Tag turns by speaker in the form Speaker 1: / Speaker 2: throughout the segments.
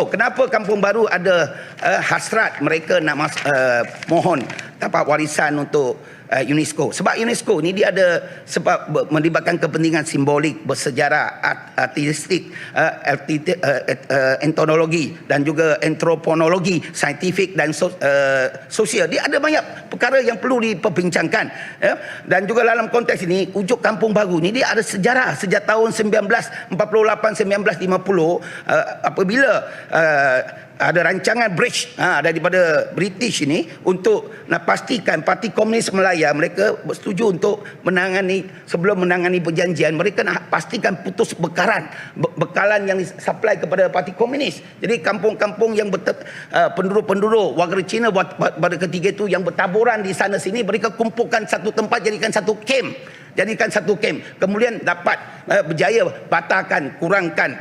Speaker 1: So kenapa Kampung Baru ada hasrat mereka nak mohon tapak warisan untuk UNESCO? Sebab UNESCO ni dia ada sebab melibatkan kepentingan simbolik, bersejarah, artistik, etnologi dan juga antroponologi, saintifik dan sosial. Dia ada banyak perkara yang perlu diperbincangkan, ya? Dan juga dalam konteks ini wujud Kampung Baru ni dia ada sejarah sejak tahun 1948-1950 apabila ada rancangan bridge daripada British ini untuk nak pastikan Parti Komunis Melaya mereka bersetuju untuk sebelum menangani perjanjian mereka nak pastikan putus bekalan yang disupply kepada Parti Komunis. Jadi kampung-kampung yang penduduk-penduduk warga Cina pada ketika itu yang bertaburan di sana sini mereka kumpulkan satu tempat, jadikan satu camp, kemudian dapat berjaya patahkan, kurangkan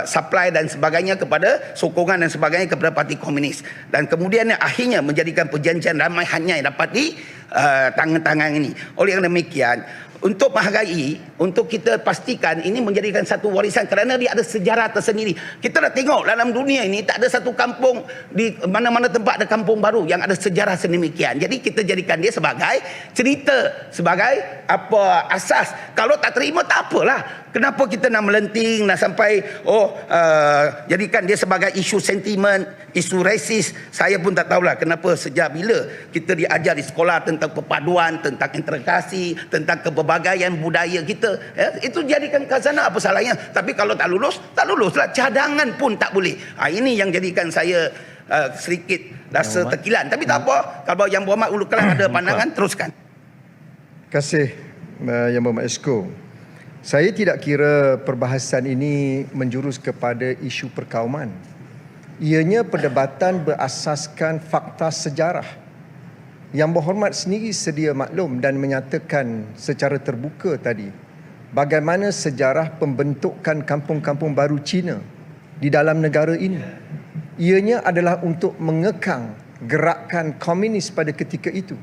Speaker 1: supply dan sebagainya kepada sokongan dan sebagainya kepada Parti Komunis, dan kemudian akhirnya menjadikan perjanjian Ramai Hanyai dapat di tangan ini. Oleh kerana demikian, untuk menghargai, untuk kita pastikan ini menjadikan satu warisan kerana dia ada sejarah tersendiri. Kita dah tengok dalam dunia ini tak ada satu kampung di mana-mana tempat ada kampung baru yang ada sejarah sedemikian. Jadi kita jadikan dia sebagai cerita, sebagai asas. Kalau tak terima tak apalah. Kenapa kita nak melenting, nak sampai jadikan dia sebagai isu sentimen, isu rasis? Saya pun tak tahulah kenapa sejak bila kita diajar di sekolah tentang perpaduan, tentang integrasi, tentang kepelbagaian budaya kita, itu jadikan khazanah, apa salahnya? Tapi kalau tak luluslah, cadangan pun tak boleh. Ini yang jadikan saya sedikit rasa terkilan. Tapi tak apa, kalau Yang Berhormat Ulu Kelang ada pandangan, teruskan.
Speaker 2: Terima kasih Yang Berhormat Esko. Saya tidak kira perbahasan ini menjurus kepada isu perkauman. Ianya perdebatan berasaskan fakta sejarah. Yang Berhormat sendiri sedia maklum dan menyatakan secara terbuka tadi bagaimana sejarah pembentukan kampung-kampung baru Cina di dalam negara ini. Ianya adalah untuk mengekang gerakan komunis pada ketika itu.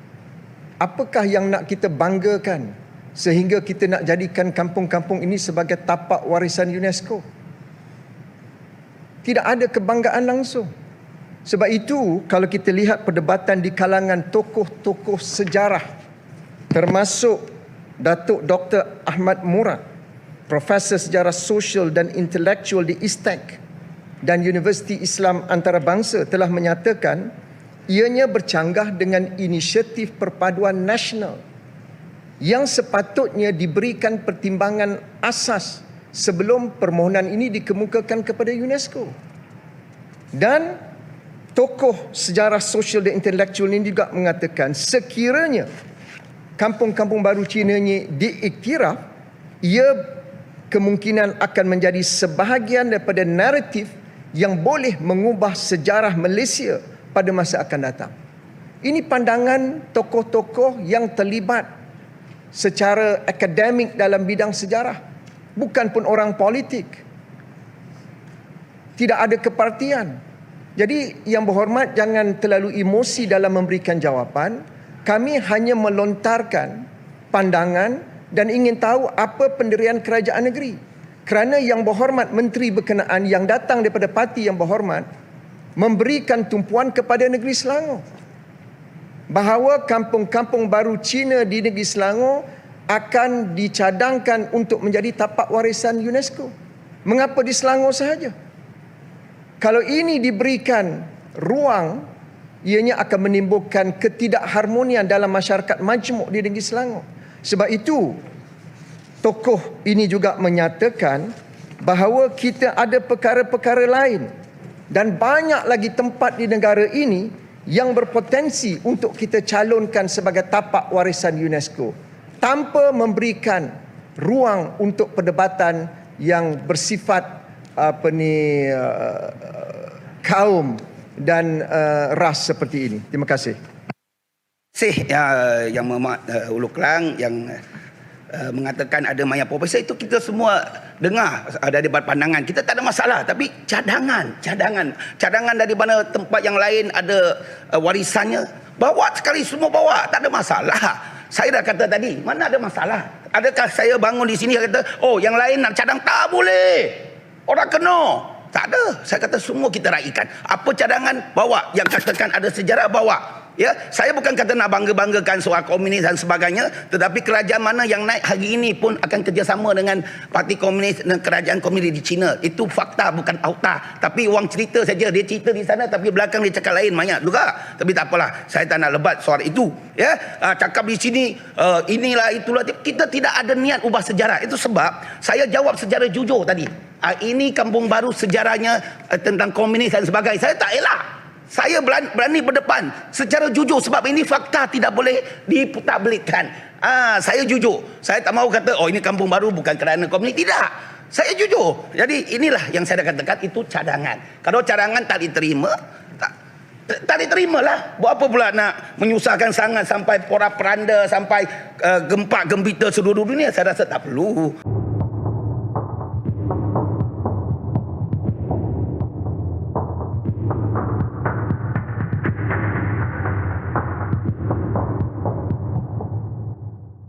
Speaker 2: Apakah yang nak kita banggakan sehingga kita nak jadikan kampung-kampung ini sebagai tapak warisan UNESCO? Tidak ada kebanggaan langsung. Sebab itu kalau kita lihat perdebatan di kalangan tokoh-tokoh sejarah, termasuk Datuk Dr. Ahmad Murad, Profesor Sejarah Sosial dan Intelektual di ISTEC dan Universiti Islam Antarabangsa, telah menyatakan ianya bercanggah dengan inisiatif perpaduan nasional yang sepatutnya diberikan pertimbangan asas sebelum permohonan ini dikemukakan kepada UNESCO. Dan tokoh sejarah sosial dan intelektual ini juga mengatakan sekiranya kampung-kampung baru Cina ini diiktiraf, ia kemungkinan akan menjadi sebahagian daripada naratif yang boleh mengubah sejarah Malaysia pada masa akan datang. Ini pandangan tokoh-tokoh yang terlibat secara akademik dalam bidang sejarah, bukan pun orang politik. Tidak ada kepartian. Jadi Yang Berhormat jangan terlalu emosi dalam memberikan jawapan. Kami hanya melontarkan pandangan dan ingin tahu apa pendirian kerajaan negeri. Kerana Yang Berhormat Menteri berkenaan yang datang daripada parti Yang Berhormat memberikan tumpuan kepada negeri Selangor bahawa kampung-kampung baru Cina di negeri Selangor akan dicadangkan untuk menjadi tapak warisan UNESCO. Mengapa di Selangor sahaja? Kalau ini diberikan ruang, ianya akan menimbulkan ketidakharmonian dalam masyarakat majmuk di negeri Selangor. Sebab itu, tokoh ini juga menyatakan bahawa kita ada perkara-perkara lain dan banyak lagi tempat di negara ini yang berpotensi untuk kita calonkan sebagai tapak warisan UNESCO tanpa memberikan ruang untuk perdebatan yang bersifat kaum dan ras seperti ini. Terima kasih.
Speaker 1: Yang Berhormat Ulu Kelang yang mengatakan ada mayat profesor, itu kita semua dengar dari pandangan. Kita tak ada masalah, tapi cadangan dari mana tempat yang lain ada warisannya, bawa sekali, semua bawa, tak ada masalah. Saya dah kata tadi, mana ada masalah? Adakah saya bangun di sini kata, oh yang lain nak cadang? Tak boleh. Orang kena. Tak ada. Saya kata semua kita raikan. Apa cadangan? Bawa. Yang katakan ada sejarah, bawa. Ya, saya bukan kata nak bangga-banggakan soal komunis dan sebagainya, tetapi kerajaan mana yang naik hari ini pun akan kerjasama dengan parti komunis dan kerajaan komunis di China. Itu fakta, bukan auta. Tapi orang cerita saja, dia cerita di sana tapi belakang dia cakap lain banyak juga. Tapi tak apalah, saya tak nak lebat soal itu. Ya, cakap di sini inilah itulah, kita tidak ada niat ubah sejarah. Itu sebab saya jawab sejarah jujur tadi. Ini Kampung Baru sejarahnya tentang komunis dan sebagainya. Saya tak elak. Saya berani berdepan secara jujur sebab ini fakta, tidak boleh diputarbelikkan. Saya jujur. Saya tak mahu kata ini Kampung Baru bukan kerana komunis. Tidak. Saya jujur. Jadi inilah yang saya dah katakan, itu cadangan. Kalau cadangan tak diterima, tak diterima lah. Buat apa pula nak menyusahkan sangat sampai porak-peranda, sampai gempak gembita seluruh dunia? Saya rasa tak perlu.